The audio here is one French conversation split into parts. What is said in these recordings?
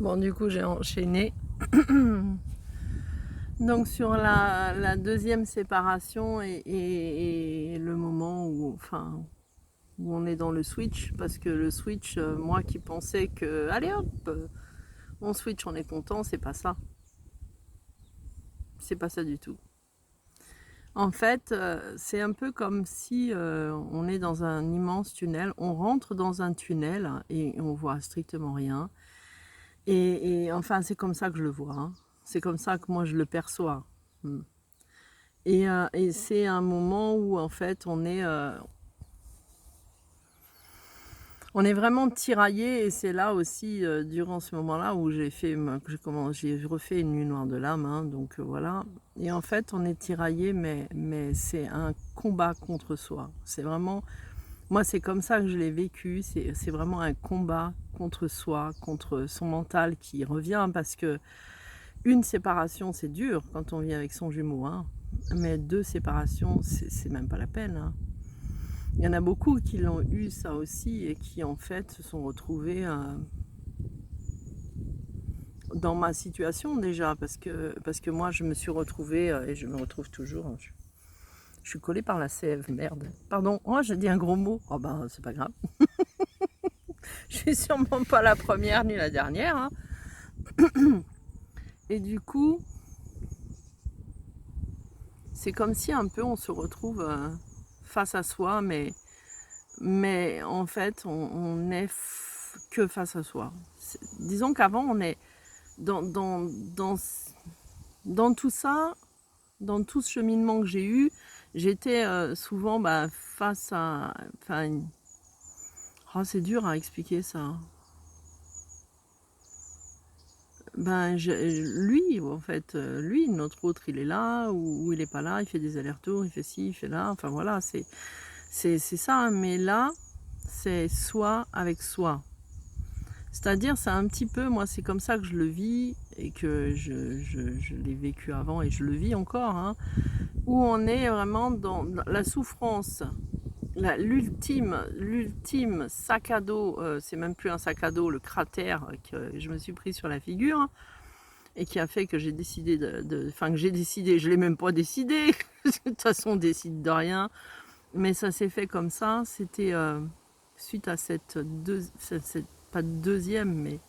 Bon, du coup, j'ai enchaîné. Donc, sur la deuxième séparation et le moment où, enfin, où on est dans le switch, parce que le switch, moi qui pensais que, allez hop, on switch, on est content, c'est pas ça. C'est pas ça du tout. En fait, c'est un peu comme si on est dans un immense tunnel, on rentre dans un tunnel et on voit strictement rien. Et enfin, c'est comme ça que je le vois, hein. C'est comme ça que moi je le perçois. Mm. Et c'est un moment où en fait on est vraiment tiraillé et c'est là aussi, durant ce moment-là où j'ai refait une nuit noire de l'âme, hein, donc voilà. Et en fait, on est tiraillé, mais c'est un combat contre soi. C'est vraiment moi, c'est comme ça que je l'ai vécu, c'est vraiment un combat contre soi, contre son mental qui revient parce que une séparation, c'est dur quand on vit avec son jumeau, hein, mais 2 séparations, c'est même pas la peine, hein. Il y en a beaucoup qui l'ont eu ça aussi et qui en fait se sont retrouvés, dans ma situation déjà parce que moi je me suis retrouvée, et je me retrouve toujours, hein, je suis collée par la sève, merde. Pardon, oh j'ai dit un gros mot, oh ben, c'est pas grave. Je suis sûrement pas la première ni la dernière, hein. Et du coup, c'est comme si un peu on se retrouve, face à soi, mais en fait on est que face à soi. Disons qu'avant on est dans, dans, dans, dans tout ça, dans tout ce cheminement que j'ai eu, j'étais souvent face à... Enfin, oh, c'est dur à expliquer ça. Lui, en fait, lui, notre autre, il est là, ou il est pas là, il fait des allers-retours, il fait ci, il fait là, enfin voilà, c'est ça, hein. Mais là, c'est soi avec soi. C'est-à-dire, c'est un petit peu, moi, c'est comme ça que je le vis et que je l'ai vécu avant et je le vis encore, hein, où on est vraiment dans la souffrance, l'ultime sac à dos, c'est même plus un sac à dos, le cratère que je me suis pris sur la figure, hein, et qui a fait que j'ai décidé enfin que j'ai décidé, je l'ai même pas décidé, de toute façon on décide de rien, mais ça s'est fait comme ça, c'était suite à pas deuxième, mais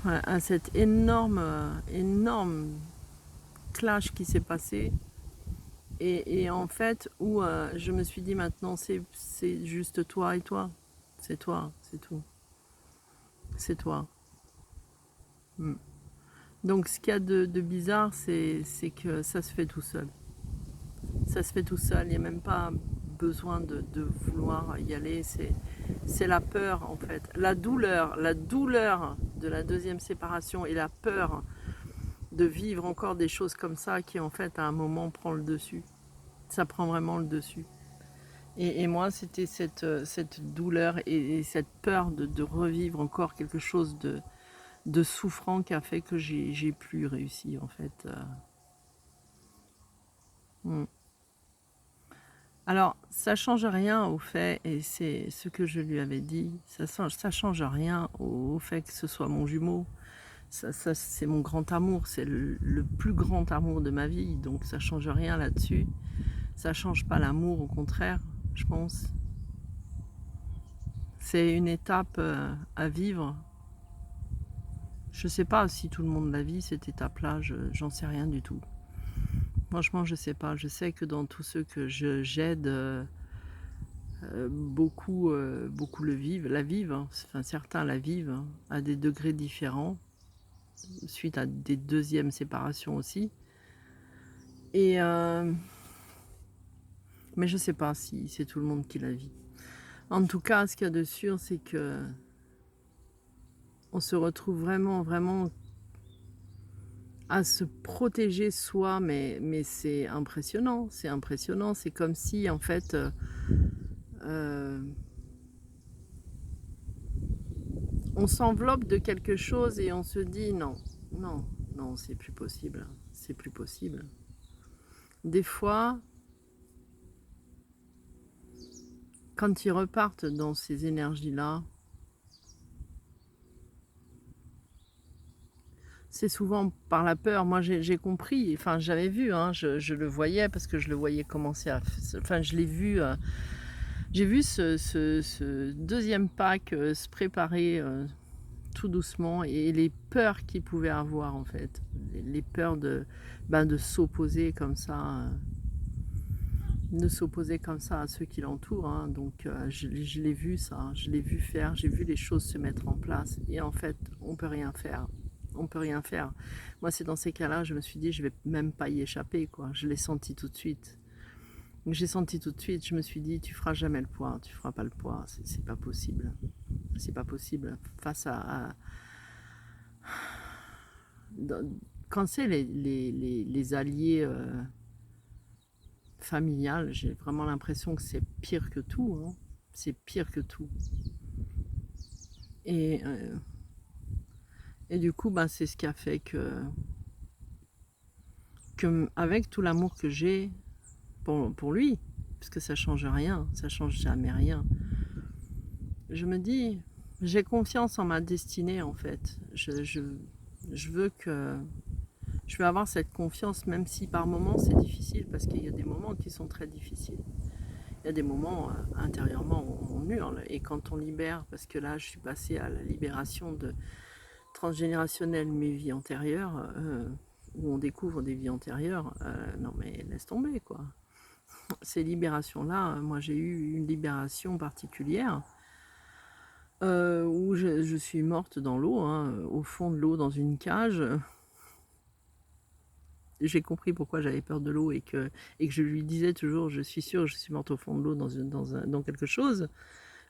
ouais, à cette énorme clash qui s'est passé. Et en fait, où je me suis dit maintenant, c'est juste toi et toi. C'est toi, c'est tout. C'est toi. Mm. Donc ce qu'il y a de bizarre, c'est que ça se fait tout seul. Ça se fait tout seul, il n'y a même pas besoin de vouloir y aller. C'est la peur en fait. La douleur de la deuxième séparation et la peur de vivre encore des choses comme ça qui en fait à un moment prend le dessus. Ça prend vraiment le dessus. Et moi, c'était cette douleur et cette peur de revivre encore quelque chose de souffrant qui a fait que j'ai plus réussi en fait. Mm. Alors, ça change rien au fait, et c'est ce que je lui avais dit, ça change rien au fait que ce soit mon jumeau. Ça, c'est mon grand amour, c'est le plus grand amour de ma vie, donc ça change rien là-dessus. Ça change pas l'amour, au contraire, je pense. C'est une étape à vivre. Je sais pas si tout le monde la vit, cette étape-là, j'en sais rien du tout. Franchement, je sais pas. Je sais que dans tous ceux que j'aide, beaucoup la vivent, hein. Enfin, certains la vivent, hein, à des degrés différents, suite à des deuxièmes séparations aussi. Et mais je sais pas si c'est tout le monde qui la vit. En tout cas, ce qu'il y a de sûr, c'est que on se retrouve vraiment à se protéger soi, mais c'est impressionnant, c'est impressionnant. C'est comme si en fait, euh, on s'enveloppe de quelque chose et on se dit non, non, non, c'est plus possible, c'est plus possible. Des fois, quand ils repartent dans ces énergies-là, c'est souvent par la peur. Moi, j'ai compris, enfin, j'avais vu, hein, je le voyais parce que je le voyais commencer à enfin, je l'ai vu, j'ai vu ce 2e pack, se préparer, tout doucement et les peurs qu'il pouvait avoir, en fait. Les peurs de, ben, de s'opposer comme ça, de s'opposer comme ça à ceux qui l'entourent, hein. Donc je l'ai vu ça, je l'ai vu faire, j'ai vu les choses se mettre en place et en fait, on peut rien faire. On peut rien faire. Moi, c'est dans ces cas-là, je me suis dit: «Je vais même pas y échapper», quoi. Je l'ai senti tout de suite. Donc j'ai senti tout de suite, je me suis dit: «Tu feras jamais le poids, tu feras pas le poids, c'est pas possible. C'est pas possible». Face à dans quand c'est les alliés, familiales, j'ai vraiment l'impression que c'est pire que tout, hein. C'est pire que tout. Et, du coup, bah, c'est ce qui a fait que avec tout l'amour que j'ai pour lui, parce que ça change rien, ça change jamais rien, je me dis, j'ai confiance en ma destinée en fait. Je veux que je veux avoir cette confiance, même si par moments c'est difficile, parce qu'il y a des moments qui sont très difficiles. Il y a des moments, intérieurement, on hurle. Et quand on libère, parce que là, je suis passée à la libération de transgénérationnelle, mes vies antérieures, où on découvre des vies antérieures, non mais laisse tomber, quoi. Ces libérations-là, moi j'ai eu une libération particulière, où je suis morte dans l'eau, hein, au fond de l'eau, dans une cage. J'ai compris pourquoi j'avais peur de l'eau et que je lui disais toujours: «Je suis sûre, je suis morte au fond de l'eau dans quelque chose,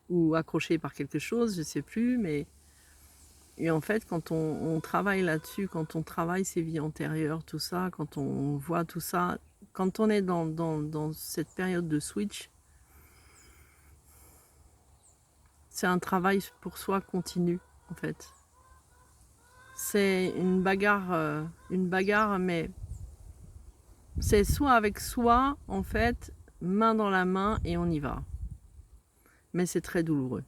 ou accrochée par quelque chose», je sais plus, mais et en fait, quand on travaille là-dessus, quand on travaille ses vies antérieures, tout ça, quand on voit tout ça, quand on est dans cette période de switch, c'est un travail pour soi continu, en fait. C'est une bagarre, mais c'est soit avec soi, en fait, main dans la main et on y va. Mais c'est très douloureux.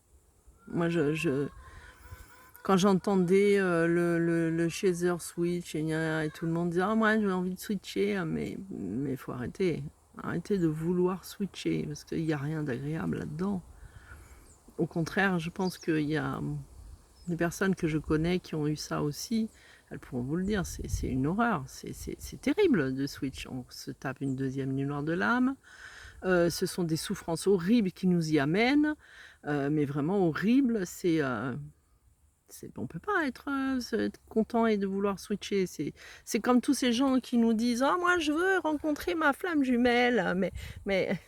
Moi, quand j'entendais le chaser switch et tout le monde dire: «Ah, moi j'ai envie de switcher», mais faut arrêter. Arrêtez de vouloir switcher parce qu'il y a rien d'agréable là-dedans. Au contraire, je pense qu'il y a des personnes que je connais qui ont eu ça aussi, elles pourront vous le dire, c'est une horreur, c'est terrible de switch. On se tape une 2e nuit noire de l'âme, ce sont des souffrances horribles qui nous y amènent, mais vraiment horribles. On peut pas être content et de vouloir switcher. C'est comme tous ces gens qui nous disent: «Ah, moi je veux rencontrer ma flamme jumelle», mais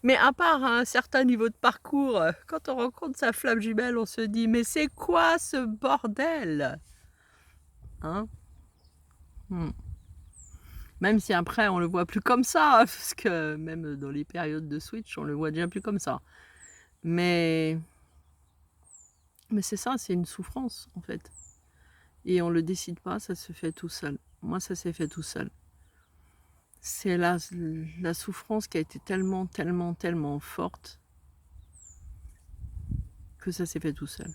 mais à part à un certain niveau de parcours, quand on rencontre sa flamme jumelle, on se dit: «Mais c'est quoi ce bordel?» Hein? Mmh. Même si après on le voit plus comme ça, parce que même dans les périodes de switch, on le voit déjà plus comme ça. Mais c'est ça, c'est une souffrance en fait, et on le décide pas, ça se fait tout seul. Moi, ça s'est fait tout seul. C'est la souffrance qui a été tellement, tellement, tellement forte que ça s'est fait tout seul.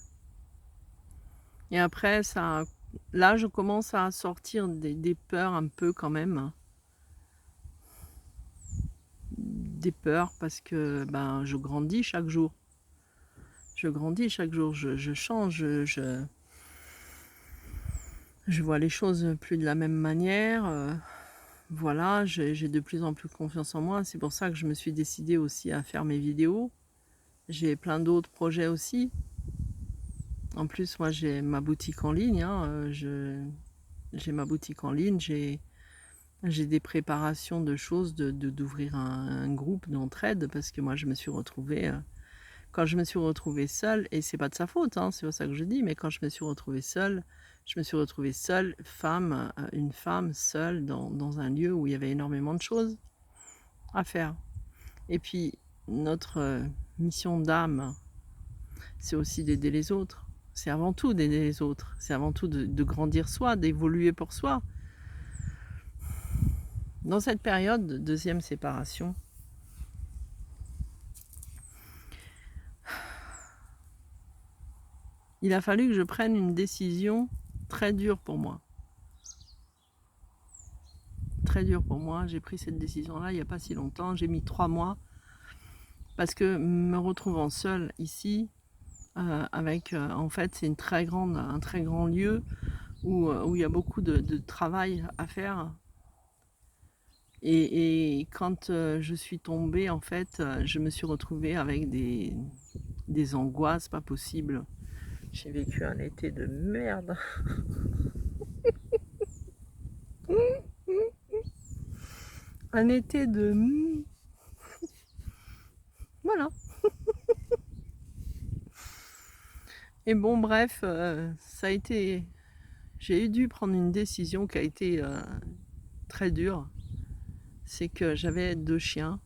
Et après ça, là, je commence à sortir des peurs un peu quand même. Des peurs parce que, ben, je grandis chaque jour. Je grandis chaque jour, je change, je vois les choses plus de la même manière, voilà, j'ai de plus en plus confiance en moi. C'est pour ça que je me suis décidée aussi à faire mes vidéos. J'ai plein d'autres projets aussi. En plus, moi, j'ai ma boutique en ligne, hein, j'ai ma boutique en ligne, j'ai des préparations de choses, d'ouvrir un groupe d'entraide parce que moi, je me suis retrouvée, quand je me suis retrouvée seule, et c'est pas de sa faute, hein, c'est pas ça que je dis, mais quand je me suis retrouvée seule, je me suis retrouvée seule, femme, une femme seule dans un lieu où il y avait énormément de choses à faire. Et puis notre, mission d'âme, c'est aussi d'aider les autres. C'est avant tout d'aider les autres. C'est avant tout de grandir soi, d'évoluer pour soi. Dans cette période de 2e séparation, il a fallu que je prenne une décision très dure pour moi. Très dure pour moi. J'ai pris cette décision-là il n'y a pas si longtemps. J'ai mis 3 mois parce que me retrouvant seule ici, avec, en fait, c'est un très grand lieu où il y a beaucoup de travail à faire. Et quand je suis tombée, en fait, je me suis retrouvée avec des angoisses pas possibles. J'ai vécu un été de merde. Un été de... Voilà. Et bon, bref, ça a été... J'ai dû prendre une décision qui a été très dure. C'est que j'avais 2 chiens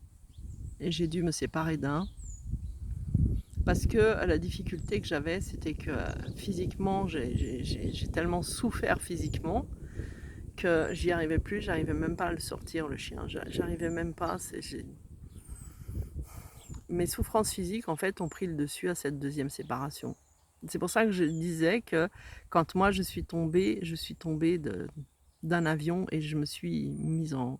et j'ai dû me séparer d'un. Parce que la difficulté que j'avais, c'était que physiquement, j'ai tellement souffert physiquement que j'y arrivais plus, j'arrivais même pas à le sortir, le chien. J'arrivais même pas. Mes souffrances physiques, en fait, ont pris le dessus à cette 2e séparation. C'est pour ça que je disais que quand moi je suis tombée d'un avion et je me suis mise en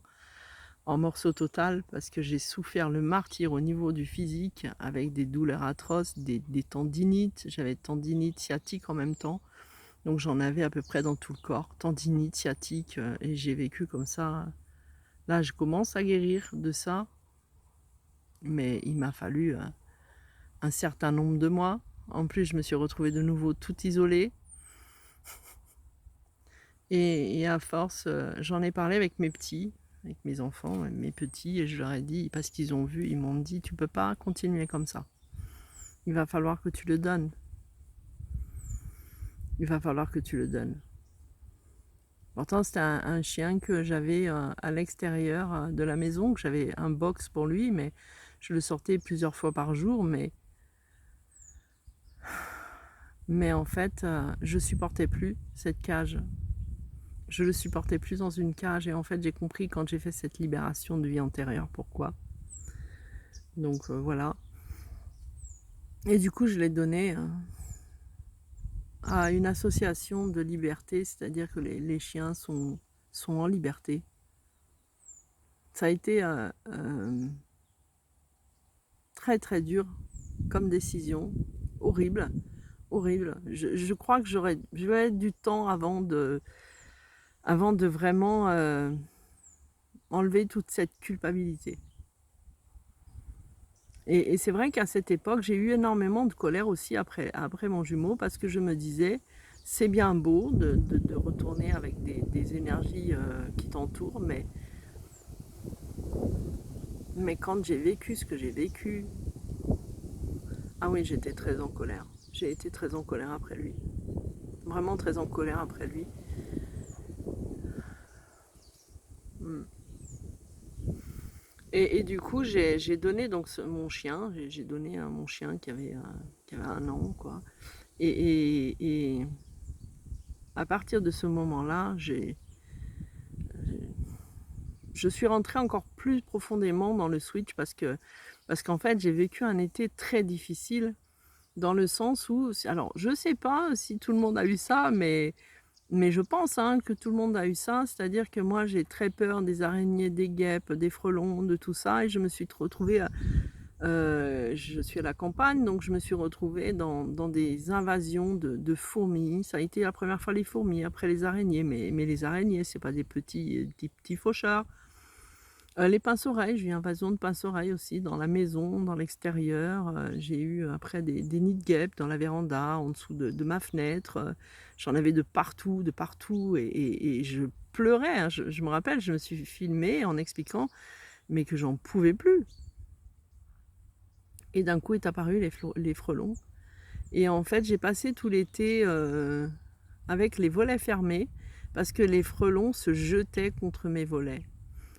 morceaux total parce que j'ai souffert le martyre au niveau du physique avec des douleurs atroces, des tendinites. J'avais tendinite sciatique en même temps, donc j'en avais à peu près dans tout le corps, tendinite sciatique, et j'ai vécu comme ça. Là, je commence à guérir de ça, mais il m'a fallu un certain nombre de mois. En plus, je me suis retrouvée de nouveau toute isolée. Et à force, j'en ai parlé avec mes petits, avec mes enfants, mes petits, et je leur ai dit, parce qu'ils ont vu, ils m'ont dit, tu peux pas continuer comme ça. Il va falloir que tu le donnes. Il va falloir que tu le donnes. Pourtant, c'était un chien que j'avais à l'extérieur de la maison, que j'avais un box pour lui, mais je le sortais plusieurs fois par jour, mais en fait, je supportais plus cette cage. Je le supportais plus dans une cage, et en fait, j'ai compris quand j'ai fait cette libération de vie antérieure pourquoi. Donc voilà. Et du coup, je l'ai donné à une association de liberté, c'est-à-dire que les chiens sont en liberté. Ça a été très très dur comme décision, horrible, horrible. Je crois que j'aurais du temps avant de vraiment enlever toute cette culpabilité. Et c'est vrai qu'à cette époque, j'ai eu énormément de colère aussi après mon jumeau, parce que je me disais, c'est bien beau de retourner avec des énergies qui t'entourent, mais quand j'ai vécu ce que j'ai vécu, ah oui, j'étais très en colère. J'ai été très en colère après lui. Vraiment très en colère après lui. Et du coup, j'ai donné donc mon chien, j'ai donné à mon chien qui avait 1 an, quoi. Et à partir de ce moment-là, je suis rentrée encore plus profondément dans le switch parce qu'en fait, j'ai vécu un été très difficile dans le sens où, alors je sais pas si tout le monde a eu ça, mais je pense que tout le monde a eu ça, c'est-à-dire que moi j'ai très peur des araignées, des guêpes, des frelons, de tout ça, et je me suis retrouvée je suis à la campagne, donc je me suis retrouvée dans des invasions de fourmis. Ça a été la première fois les fourmis, après les araignées, mais les araignées, c'est pas des petits fauchards. Les pince-oreilles, j'ai eu invasion de pince-oreilles aussi dans la maison, dans l'extérieur. J'ai eu après des nids de guêpes dans la véranda, en dessous de ma fenêtre. J'en avais de partout, et je pleurais, hein. Je me rappelle, je me suis filmée en expliquant, mais que j'en pouvais plus. Et d'un coup est apparu les frelons. Et en fait, j'ai passé tout l'été avec les volets fermés parce que les frelons se jetaient contre mes volets.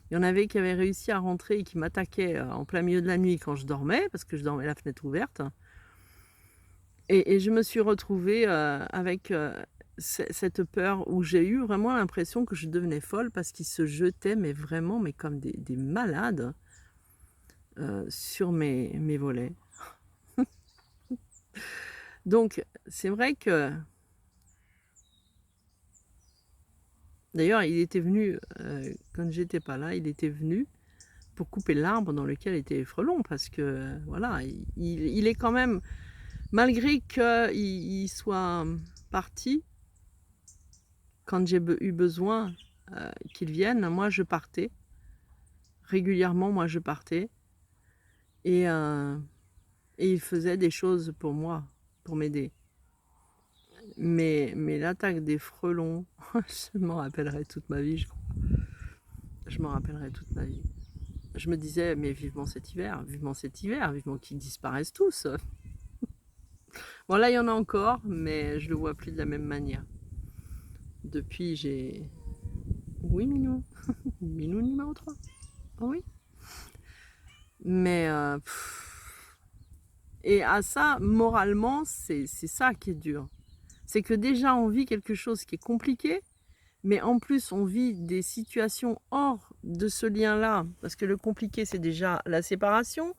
Il y en avait qui avaient réussi à rentrer et qui m'attaquaient en plein milieu de la nuit quand je dormais, parce que je dormais la fenêtre ouverte. Et je me suis retrouvée avec cette peur où j'ai eu vraiment l'impression que je devenais folle parce qu'ils se jetaient, mais vraiment, mais comme des malades sur mes volets. Donc, c'est vrai que... D'ailleurs, il était venu, quand j'étais pas là, il était venu pour couper l'arbre dans lequel étaient les frelons, parce que, voilà, il est quand même, malgré qu'il soit parti, quand j'ai eu besoin qu'il vienne, moi je partais, régulièrement moi je partais, et, il faisait des choses pour moi, pour m'aider. Mais l'attaque des frelons, je m'en rappellerai toute ma vie, je crois. Je m'en rappellerai toute ma vie. Je me disais, mais vivement cet hiver, vivement qu'ils disparaissent tous. Bon, là, il y en a encore, mais je le vois plus de la même manière. Depuis, j'ai... Oui, Minou. Minou numéro 3. Oh oui. Mais... Et à ça, moralement, c'est ça qui est dur. C'est que déjà, on vit quelque chose qui est compliqué, mais en plus, on vit des situations hors de ce lien-là. Parce que le compliqué, c'est déjà la séparation.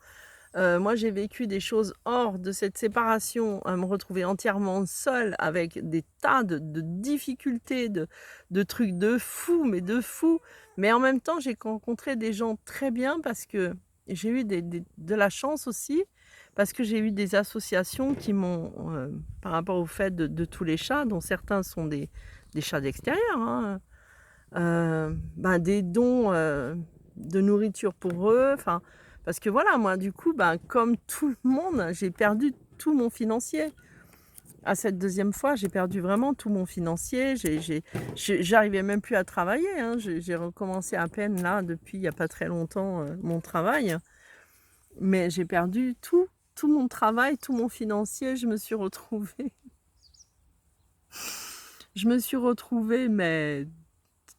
Moi, j'ai vécu des choses hors de cette séparation, à me retrouver entièrement seule avec des tas de difficultés, de trucs de fou, mais de fou. Mais en même temps, j'ai rencontré des gens très bien parce que j'ai eu de la chance aussi, parce que j'ai eu des associations qui m'ont, par rapport au fait de tous les chats, dont certains sont des chats d'extérieur, hein, des dons de nourriture pour eux, enfin... Parce que voilà, moi, du coup, comme tout le monde, j'ai perdu tout mon financier. À cette deuxième fois, j'ai perdu vraiment tout mon financier. J'arrivais même plus à travailler, hein. J'ai recommencé à peine, là, depuis il n'y a pas très longtemps, mon travail. Mais j'ai perdu tout mon travail, tout mon financier. Je me suis retrouvée... Je me suis retrouvée, mais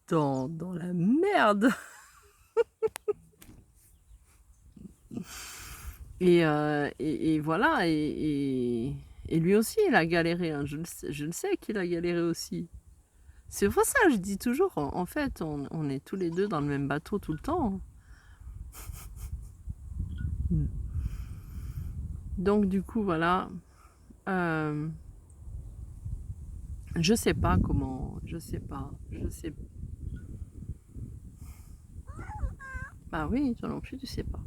dans la merde. Et voilà, et lui aussi, il a galéré, hein. Je le sais qu'il a galéré aussi. C'est pour ça que je dis toujours, en fait, on est tous les deux dans le même bateau tout le temps. Donc du coup, voilà. Je sais pas comment, je sais pas. Bah oui, toi non plus, tu sais pas.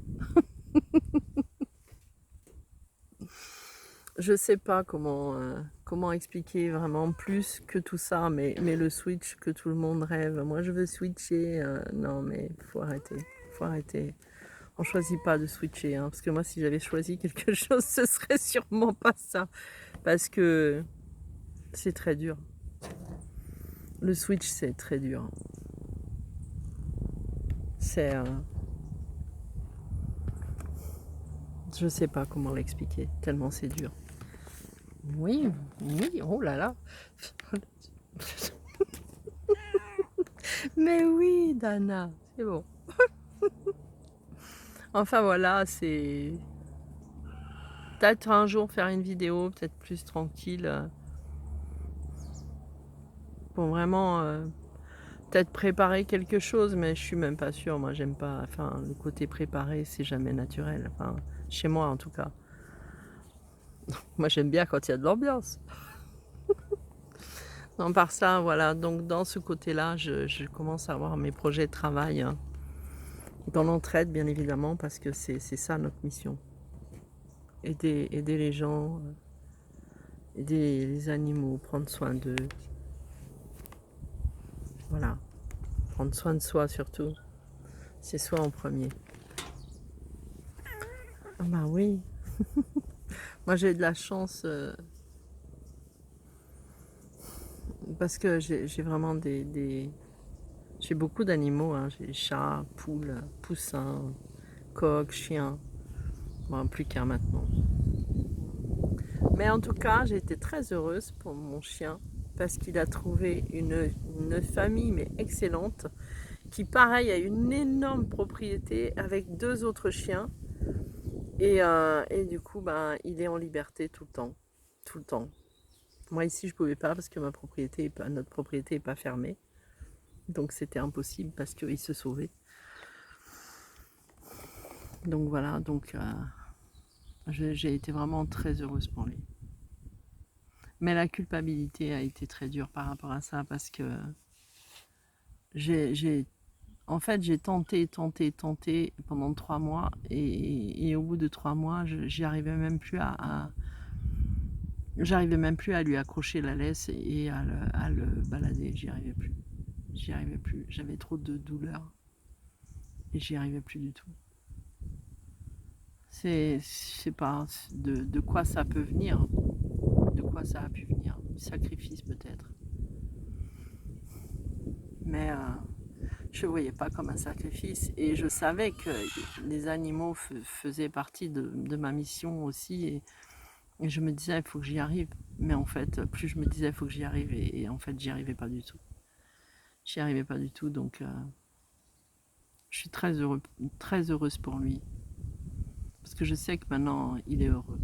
Je sais pas comment expliquer vraiment plus que tout ça, mais le switch que tout le monde rêve. Moi, je veux switcher. Non, mais faut arrêter. Faut arrêter. On choisit pas de switcher, hein, parce que moi, si j'avais choisi quelque chose, ce serait sûrement pas ça. Parce que c'est très dur. Le switch, c'est très dur. C'est... je sais pas comment l'expliquer, tellement c'est dur. Oui, oui, oh là là. Mais oui, Dana, c'est bon. Enfin voilà, c'est... Peut-être un jour faire une vidéo, peut-être plus tranquille, pour vraiment peut-être préparer quelque chose, mais je suis même pas sûre. Moi, j'aime pas... Enfin, le côté préparé, c'est jamais naturel. Enfin, chez moi, en tout cas. Moi, j'aime bien quand il y a de l'ambiance. Non, par ça, voilà. Donc, dans ce côté-là, je commence à avoir mes projets de travail, hein, dans l'entraide, bien évidemment, parce que c'est ça notre mission. Aider les gens, aider les animaux, prendre soin d'eux. Voilà. Prendre soin de soi, surtout. C'est soi en premier. Ah bah oui. Moi, j'ai de la chance... parce que j'ai vraiment j'ai beaucoup d'animaux, hein. J'ai chats, poules, poussins, coqs, chiens. Bon, plus qu'un maintenant. Mais en tout cas, j'ai été très heureuse pour mon chien parce qu'il a trouvé une famille mais excellente qui, pareil, a une énorme propriété avec 2 autres chiens. Et du coup, il est en liberté tout le temps. Tout le temps. Moi, ici, je pouvais pas parce que notre propriété n'est pas fermée. Donc, c'était impossible parce qu'il se sauvait. Donc, voilà. Donc, j'ai été vraiment très heureuse pour lui. Mais la culpabilité a été très dure par rapport à ça parce que en fait, j'ai tenté pendant 3 mois et au bout de 3 mois, j'y arrivais même plus j'arrivais même plus à lui accrocher la laisse et à le balader. J'y arrivais plus. J'y arrivais plus. J'avais trop de douleur et j'y arrivais plus du tout. Je sais pas de quoi ça peut venir, de quoi ça a pu venir, du sacrifice peut-être. Mais je ne voyais pas comme un sacrifice et je savais que les animaux faisaient partie de ma mission aussi et je me disais il faut que j'y arrive. Mais en fait, plus je me disais il faut que j'y arrive et en fait j'y arrivais pas du tout. J'y arrivais pas du tout donc je suis très heureuse pour lui parce que je sais que maintenant il est heureux.